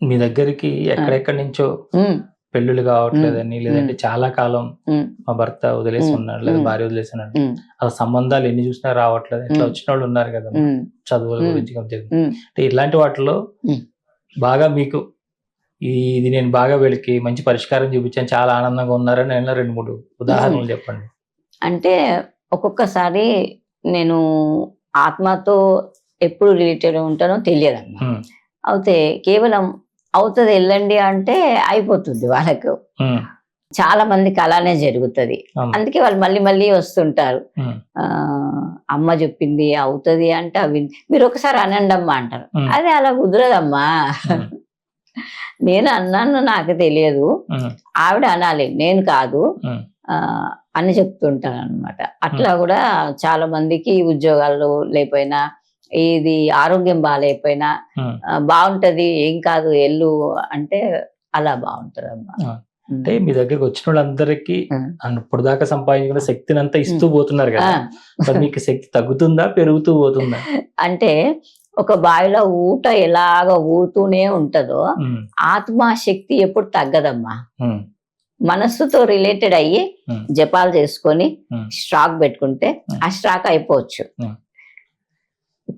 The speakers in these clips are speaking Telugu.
మీ దగ్గరికి ఎక్కడెక్కడి నుంచో పెళ్ళిళ్ళు కావట్లేదని, లేదంటే చాలా కాలం మా భర్త వదిలేసి ఉన్నాడు, లేదా భార్య వదిలేసి ఉన్నాడు, అలా సంబంధాలు ఎన్ని చూసినా రావట్లేదు, ఇట్లా వచ్చిన వాళ్ళు ఉన్నారు కదా, చదువుల గురించి అంటే ఇలాంటి వాటిలో బాగా మీకు ఇది నేను బాగా వీళ్ళకి మంచి పరిష్కారం చూపించాను, చాలా ఆనందంగా ఉన్నారని నేను 2-3 ఉదాహరణలు చెప్పండి. అంటే ఒక్కొక్కసారి నేను ఆత్మతో ఎప్పుడు రిలేటెడ్ ఉంటానో తెలియదమ్మా. అయితే కేవలం అవుతుంది వెళ్ళండి అంటే అయిపోతుంది వాళ్ళకు. చాలా మందికి అలానే జరుగుతుంది. అందుకే వాళ్ళు మళ్ళీ మళ్ళీ వస్తుంటారు. అమ్మ చెప్పింది అవుతుంది అంటే అవి మీరు ఒకసారి అనండి అమ్మా అంటారు. అదే అలా కుదరదమ్మా. నేను అన్నాను నాకు తెలియదు, ఆవిడ అనాలి నేను కాదు అని చెప్తుంటాను అనమాట. అట్లా కూడా చాలా మందికి ఉద్యోగాలు లేకపోయినా, ఇది ఆరోగ్యం బాగాలేకపోయినా బాగుంటది ఏం కాదు ఎల్లు అంటే అలా బాగుంటది అమ్మా. అంటే మీ దగ్గరకు వచ్చిన వాళ్ళందరికీ ఇప్పుడు దాకా సంపాదించుకున్న శక్తిని అంతా ఇస్తూ పోతున్నారు కదా, మీకు శక్తి తగ్గుతుందా పెరుగుతూ పోతుందా? అంటే ఒక బావిలో ఊట ఎలాగ ఊరుతూనే ఉంటదో ఆత్మశక్తి ఎప్పుడు తగ్గదమ్మా. మనస్సుతో రిలేటెడ్ అయ్యి జపాలు చేసుకొని స్టాక్ పెట్టుకుంటే ఆ స్టాక్ అయిపోవచ్చు.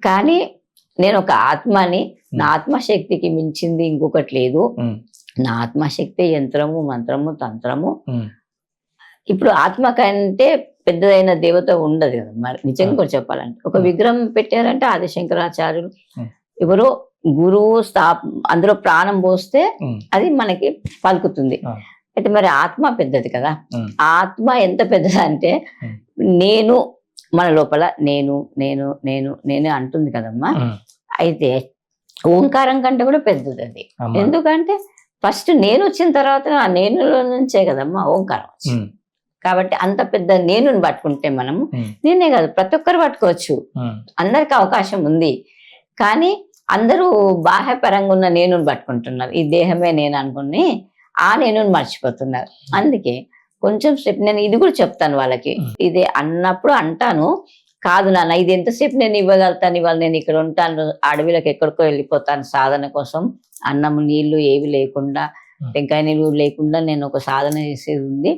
కానీ నేను ఒక ఆత్మని, నా ఆత్మశక్తికి మించింది ఇంకొకటి లేదు. నా ఆత్మశక్తి యంత్రము, మంత్రము, తంత్రము. ఇప్పుడు ఆత్మ కంటే పెద్దదైన దేవత ఉండదు కదా మరి, నిజంగా కూడా చెప్పాలంటే. ఒక విగ్రహం పెట్టారంటే ఆది శంకరాచార్యులు ఎవరో గురువు అందులో ప్రాణం పోస్తే అది మనకి పలుకుతుంది. అయితే మరి ఆత్మ పెద్దది కదా. ఆత్మ ఎంత పెద్దదంటే నేను మన లోపల నేను నేను నేను నేను అంటుంది కదమ్మా. అయితే ఓంకారం కంటే కూడా పెద్దది అది. ఎందుకంటే ఫస్ట్ నేను వచ్చిన తర్వాత ఆ నేనులో నుంచే కదమ్మా ఓంకారం వచ్చింది. కాబట్టి అంత పెద్ద నేనుని పట్టుకుంటే మనము, నేనే కాదు ప్రతి ఒక్కరు పట్టుకోవచ్చు, అందరికి అవకాశం ఉంది. కానీ అందరూ బాహ్యపరంగా ఉన్న నేనుని పట్టుకుంటున్నారు, ఈ దేహమే నేను అనుకుని ఆ నేనుని మర్చిపోతున్నారు. అందుకే కొంచెం సేపు నేను ఇది కూడా చెప్తాను వాళ్ళకి, ఇది అన్నప్పుడు అంటాను, కాదు నాన్న ఇది ఎంతసేపు నేను ఇవ్వగలుగుతాను, ఇవాళ నేను ఇక్కడ ఉంటాను, అడవిలోకి ఎక్కడికో వెళ్ళిపోతాను సాధన కోసం, అన్నం నీళ్లు ఏవి లేకుండా, టెంకాయ నీళ్ళు లేకుండా నేను ఒక సాధన చేసేది ఉంది,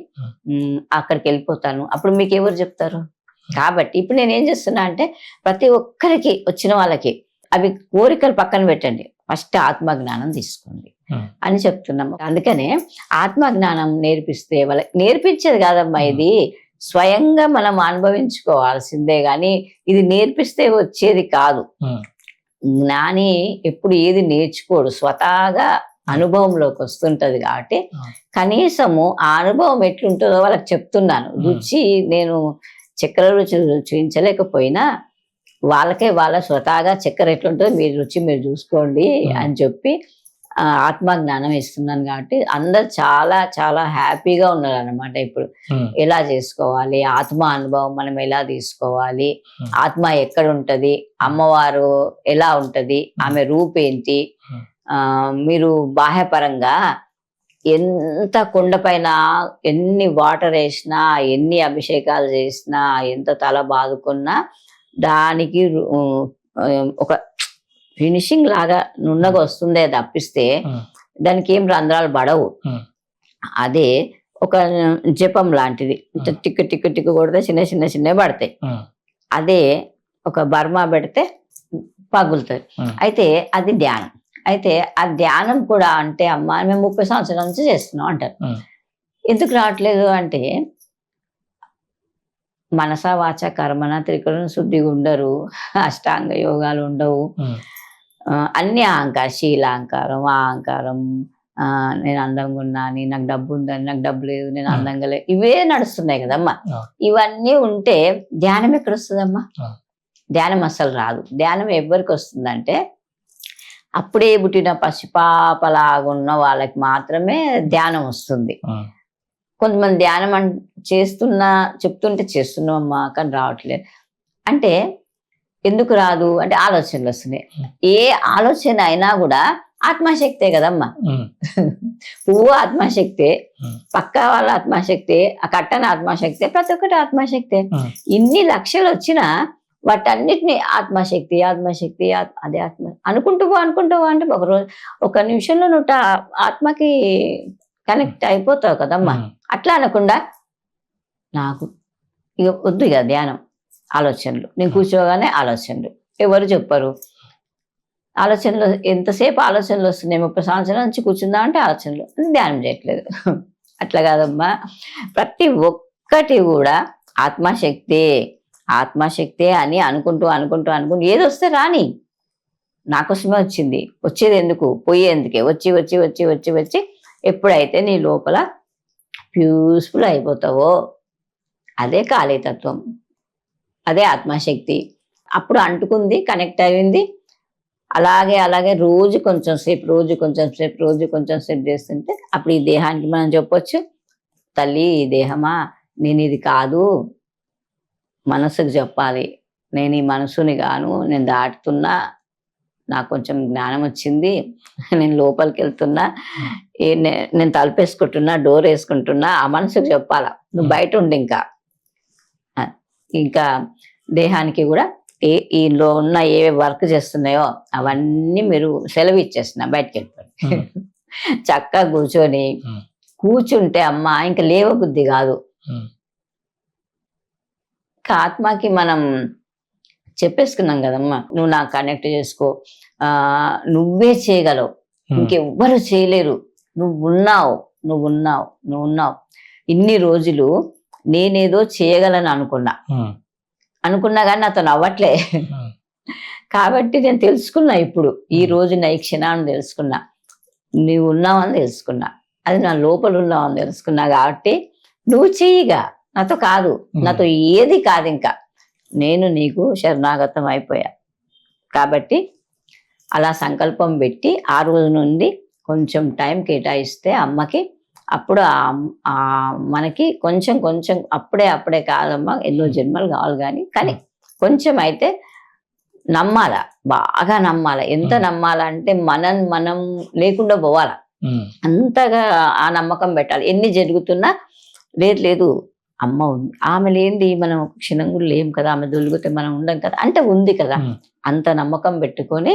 అక్కడికి వెళ్ళిపోతాను, అప్పుడు మీకు ఎవరు చెప్తారు? కాబట్టి ఇప్పుడు నేను ఏం చేస్తున్నా అంటే ప్రతి ఒక్కరికి వచ్చిన వాళ్ళకి అవి కోరికలు పక్కన పెట్టండి, ఫస్ట్ ఆత్మజ్ఞానం తీసుకోండి అని చెప్తున్నాము. అందుకనే ఆత్మజ్ఞానం నేర్పిస్తే వాళ్ళకి, నేర్పించేది కాదమ్మా ఇది స్వయంగా మనం అనుభవించుకోవాల్సిందే, గాని ఇది నేర్పిస్తే వచ్చేది కాదు. జ్ఞాని ఎప్పుడు ఏది నేర్చుకోడు, స్వతహాగా అనుభవంలోకి వస్తుంటది. కాబట్టి కనీసము ఆ అనుభవం ఎట్లుంటుందో వాళ్ళకి చెప్తున్నాను. రుచి నేను చక్కెర రుచి చూపించలేకపోయినా వాళ్ళకే వాళ్ళ స్వతహాగా చక్కెర ఎట్లుంటుందో మీరు రుచి మీరు చూసుకోండి అని చెప్పి ఆత్మజ్ఞానం ఇస్తున్నాను. కాబట్టి అందరు చాలా చాలా హ్యాపీగా ఉన్నారు అన్నమాట. ఇప్పుడు ఎలా చేసుకోవాలి, ఆత్మ అనుభవం మనం ఎలా తీసుకోవాలి, ఆత్మ ఎక్కడ ఉంటది, అమ్మవారు ఎలా ఉంటది, ఆమె రూపేంటి, మీరు బాహ్యపరంగా ఎంత కొండపైన ఎన్ని వాటర్ వేసినా, ఎన్ని అభిషేకాలు చేసినా, ఎంత తల బాదుకున్నా దానికి ఒక ఫినిషింగ్ లాగా నున్నగా వస్తుందే తప్పిస్తే దానికి ఏం రంధ్రాలు పడవు. అదే ఒక జపం లాంటిది, టిక్కు టిక్కు టిక్కు కొడితే చిన్న చిన్న చిన్నవి పడతాయి. అదే ఒక బర్మా పెడితే పగులుతుంది. అయితే అది ధ్యానం. అయితే ఆ ధ్యానం కూడా అంటే అమ్మ మేము 30 సంవత్సరాల నుంచి చేస్తున్నాం అంటారు. ఎందుకు రావట్లేదు అంటే మనస వాచ కర్మన త్రికరణ శుద్ధిగా ఉండరు, అష్టాంగ యోగాలు ఉండవు, అన్ని అహంకారం, శీలాహంకారం, అహంకారం, నేను అందంగా ఉన్నాను, నాకు డబ్బు ఉందని, నాకు డబ్బు లేదు, నేను అందంగా లేదు, ఇవే నడుస్తున్నాయి కదమ్మా. ఇవన్నీ ఉంటే ధ్యానం ఎక్కడ వస్తుందమ్మా? ధ్యానం అసలు రాదు. ధ్యానం ఎవరికి వస్తుందంటే అప్పుడే పుట్టిన పసిపాపలాగున్న వాళ్ళకి మాత్రమే ధ్యానం వస్తుంది. కొంతమంది ధ్యానం చెప్తుంటే చేస్తున్నాం అమ్మా కానీ రావట్లేదు అంటే ఎందుకు రాదు అంటే ఆలోచనలు వస్తున్నాయి. ఏ ఆలోచన అయినా కూడా ఆత్మశక్తే కదమ్మా. పువ్వు ఆత్మశక్తే, పక్క వాళ్ళ ఆత్మశక్తే, ఆ కట్టన ఆత్మశక్తే, ప్రతి ఒక్కటి ఆత్మశక్తే. ఇన్ని లక్షలు వచ్చినా వాటన్నిటిని ఆత్మశక్తి ఆత్మశక్తి అదే ఆత్మ అనుకుంటూ అంటే ఒక నిమిషంలో నువ్వు ఆత్మకి కనెక్ట్ అయిపోతావు కదమ్మా. అట్లా అనకుండా నాకు ఇక వద్దు ఇక ధ్యానం ఆలోచనలు, నేను కూర్చోగానే ఆలోచనలు, ఎవరు చెప్పరు ఆలోచనలు. ఎంతసేపు ఆలోచనలు వస్తున్నాయి, 30 సంవత్సరాల నుంచి కూర్చుందా అంటే ఆలోచనలు, ధ్యానం చేయట్లేదు. అట్లా కాదమ్మా, ప్రతి ఒక్కటి కూడా ఆత్మశక్తే అని అనుకుంటూ ఏది వస్తే రాని, నాకోసమే వచ్చింది, వచ్చేది ఎందుకు, పోయేందుకే, వచ్చి ఎప్పుడైతే నీ లోపల ప్యూస్ఫుల్ అయిపోతావో అదే కాళీతత్వం, అదే ఆత్మశక్తి. అప్పుడు అంటుకుంది, కనెక్ట్ అయింది. అలాగే రోజు కొంచెం సేపు చేస్తుంటే అప్పుడు ఈ దేహానికి మనం చెప్పొచ్చు, తల్లి ఈ దేహమా నేను ఇది కాదు, మనసుకు చెప్పాలి, నేను ఈ మనసుని గాను, నేను దాటుతున్నా, నాకు కొంచెం జ్ఞానం వచ్చింది, నేను లోపలికి వెళ్తున్నా, నేను తలుపేసుకుంటున్నా, డోర్ వేసుకుంటున్నా, ఆ మనసుకు చెప్పాలా. నువ్వు బయట ఉండి ఇంకా దేహానికి కూడా ఈలో ఉన్న ఏ వర్క్ చేస్తున్నాయో అవన్నీ మీరు సెలవు ఇచ్చేస్తున్నా, బయటకు వెళ్ళిపోయి చక్కగా కూర్చుంటే అమ్మ ఇంకా లేవ బుద్ధి కాదు. ఆత్మకి మనం చెప్పేసుకున్నాం కదమ్మా, నువ్వు నాకు కనెక్ట్ చేసుకో, నువ్వే చేయగలవు, ఇంకెవ్వరు చేయలేరు, నువ్వు ఉన్నావు. ఇన్ని రోజులు నేనేదో చేయగలను అనుకున్నా కానీ అతను అవ్వట్లే. కాబట్టి నేను తెలుసుకున్నా, ఇప్పుడు ఈ రోజు ఈ క్షణాన్ని తెలుసుకున్నా, నువ్వు ఉన్నావని తెలుసుకున్నా, అది నా లోపల ఉన్నావని తెలుసుకున్నా. కాబట్టి నువ్వు చెయ్యిగా, నాతో కాదు, నాతో ఏది కాదు, ఇంకా నేను నీకు శరణాగతం అయిపోయా. కాబట్టి అలా సంకల్పం పెట్టి ఆ రోజు నుండి కొంచెం టైం కేటాయిస్తే అమ్మకి, అప్పుడు మనకి కొంచెం అప్పుడే కాదమ్మా, ఎన్నో జన్మలు కావాలి, కానీ కొంచెం అయితే నమ్మాల, బాగా నమ్మాల. ఎంత నమ్మాలంటే మనం లేకుండా పోవాల, అంతగా ఆ నమ్మకం పెట్టాలి. ఎన్ని జరుగుతున్నా లేదు అమ్మ ఉంది, ఆమె లేనిది మనం క్షణం కూడా లేం కదా, ఆమె దొరికితే మనం ఉండం కదా, అంటే ఉంది కదా, అంత నమ్మకం పెట్టుకొని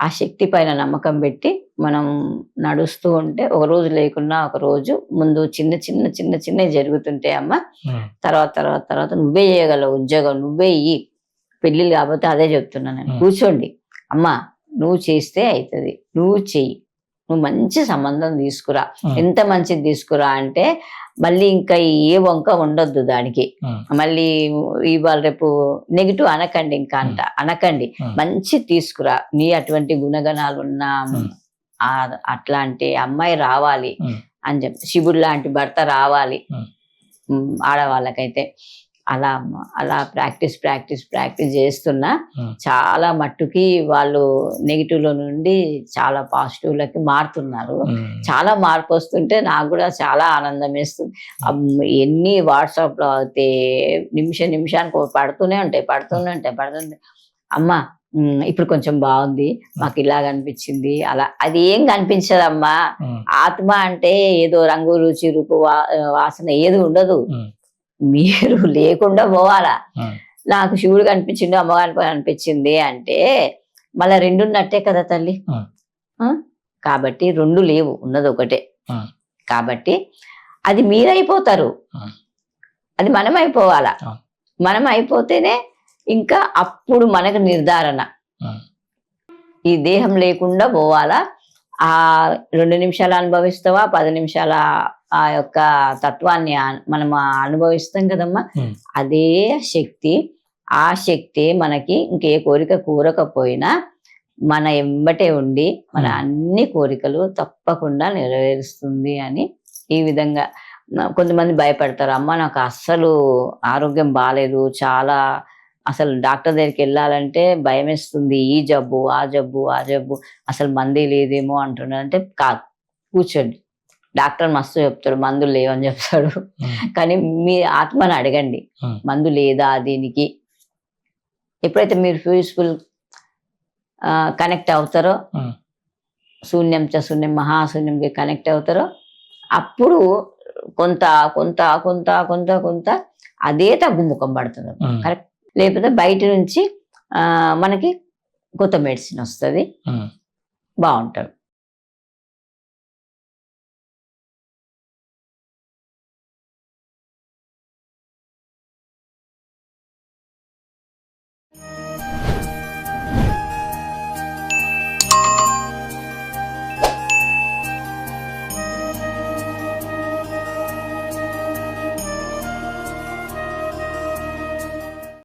ఆ శక్తి పైన నమ్మకం పెట్టి మనం నడుస్తూ ఉంటే, ఒక రోజు లేకున్నా ఒక రోజు ముందు చిన్న జరుగుతుంటే అమ్మ, తర్వాత నువ్వే చేయగలవు, ఉద్యోగం నువ్వే ఇయ్యి, పెళ్ళిళ్ళు కాకపోతే అదే చెప్తున్నా నేను, కూర్చోండి అమ్మ, నువ్వు చేస్తే అవుతుంది, నువ్వు చెయ్యి, నువ్వు మంచి సంబంధం తీసుకురా. ఎంత మంచిది తీసుకురా అంటే మళ్ళీ ఇంకా ఏ వంక ఉండొద్దు దానికి, మళ్ళీ ఇవాళ రేపు నెగిటివ్ అనకండి, ఇంకా అనకండి, మంచి తీసుకురా, నీ అటువంటి గుణగణాలు ఉన్న అట్లాంటి అమ్మాయి రావాలి అని చెప్పి, శివుడు లాంటి భర్త రావాలి ఆడవాళ్ళకైతే. అలా ప్రాక్టీస్ చేస్తున్నా చాలా మట్టుకి వాళ్ళు నెగిటివ్ లో నుండి చాలా పాజిటివ్ లకి మారుతున్నారు. చాలా మార్పు వస్తుంటే నాకు కూడా చాలా ఆనందం వేస్తుంది. ఎన్ని వాట్సాప్ లో అయితే నిమిషానికి పడుతూనే ఉంటాయి. అమ్మ ఇప్పుడు కొంచెం బాగుంది, మాకు ఇలాగ అనిపించింది, అలా. అది ఏం కనిపించదమ్మా, ఆత్మ అంటే ఏదో రంగు రుచి రూపు వాసన ఏది ఉండదు, మీరు లేకుండా పోవాలా. నాకు శివుడు కనిపించిండు, అమ్మగారి అనిపించింది అంటే మళ్ళా రెండున్నట్టే కదా తల్లి. కాబట్టి రెండు లేవు, ఉన్నది ఒకటే. కాబట్టి అది మీరైపోతారు, అది మనం అయిపోవాలా. మనం అయిపోతేనే ఇంకా అప్పుడు మనకు నిర్ధారణ, ఈ దేహం లేకుండా పోవాలా. ఆ 2 నిమిషాలు అనుభవిస్తావా, 10 నిమిషాల ఆ యొక్క తత్వాన్ని మనం అనుభవిస్తాం కదమ్మా. అదే శక్తి, ఆ శక్తి మనకి ఇంకే కోరిక కోరకపోయినా మన ఎంబటే ఉండి మన అన్ని కోరికలు తప్పకుండా నెరవేరుస్తుంది అని. ఈ విధంగా కొంతమంది భయపడతారు, అమ్మ నాకు అస్సలు ఆరోగ్యం బాగాలేదు, చాలా అసలు డాక్టర్ దగ్గరికి వెళ్ళాలంటే భయం వేస్తుంది, ఈ జబ్బు ఆ జబ్బు అసలు మందే లేదేమో అంటున్నాడు. అంటే కాదు, కూర్చోండి, డాక్టర్ మస్తు చెప్తాడు, మందులు లేవని చెప్తాడు, కానీ మీ ఆత్మని అడగండి, మందు లేదా దీనికి. ఎప్పుడైతే మీరు పీస్ఫుల్ కనెక్ట్ అవుతారో, శూన్యం చ శూన్యం మహాశూన్యంకి కనెక్ట్ అవుతారో, అప్పుడు కొంత అదే తగ్గుముఖం పడుతుంది. కరెక్ట్ లేకపోతే బయట నుంచి మనకి కొత్త మెడిసిన్ వస్తుంది, ఉమ్. బాగుంటారు.